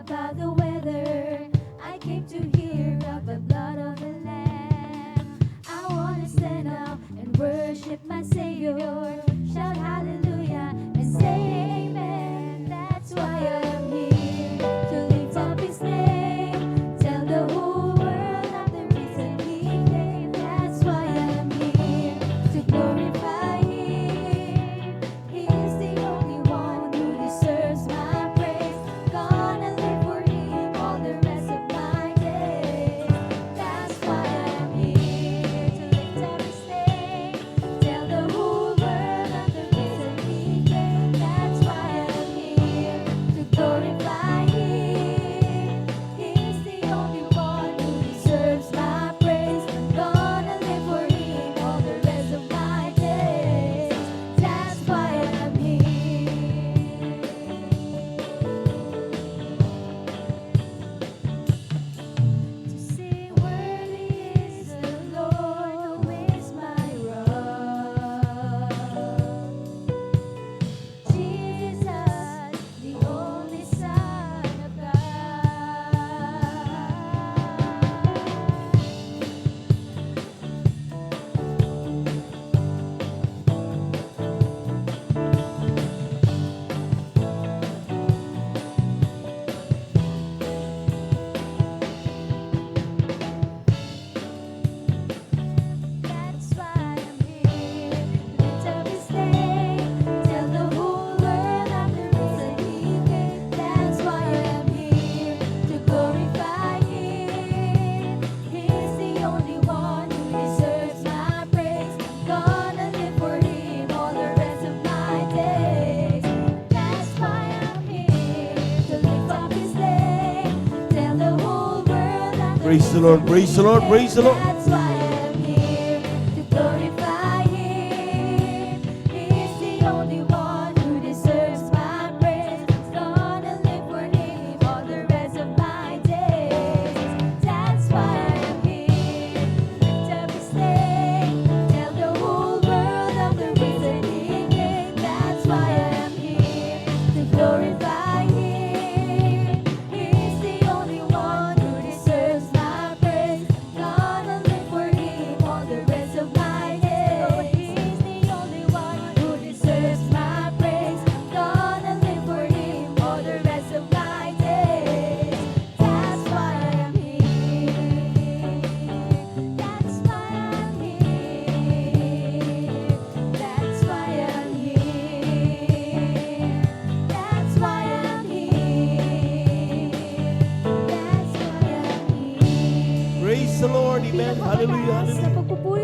about the weather. I came to hear about the blood of the Lamb. I want to stand up and worship my Savior. Shout hallelujah and say amen. That's why I'm here, to lift up His name. Tell the whole world of the reason He came. That's why I'm here, to glorify Him. He is the only one who deserves my praise. Gonna live for Him all the rest of my days. That's why I'm here, to lift up His name. Tell the whole world of the reason He came. That's why I'm here, to glorify Him. He is the only one who deserves my praise. Gonna live for Him all the rest of my days. That's why I'm here. To sing worthy is the Lord, who is my rock. Jesus, the only Son of That's why I'm here, lift up His name, tell the whole world of the reason He came. That's why I'm here, to glorify Him. He's the only one who deserves my praise. Gonna live for Him all the rest of my days. That's why I'm here, to lift up His name, tell the whole world of the Praise the Lord, praise the Lord, praise the Lord. That's why I'm here, to glorify Him. He is the only one who deserves my praise. Gonna live for Him all the rest of my days. That's why I'm here, lift up His name, tell the whole world of the reason He came. That's why I'm here, to glorify Him. He is the only one who deserves my praise. Gonna live for Him all the rest of my days. He's the only one who deserves my praise. Gonna live for Him all the rest of my days. That's why I'm here. That's why I'm here. That's why I'm here. That's why I'm here. That's why I'm here. Praise the Lord, amen. Hallelujah, hallelujah. Sa pagpupuri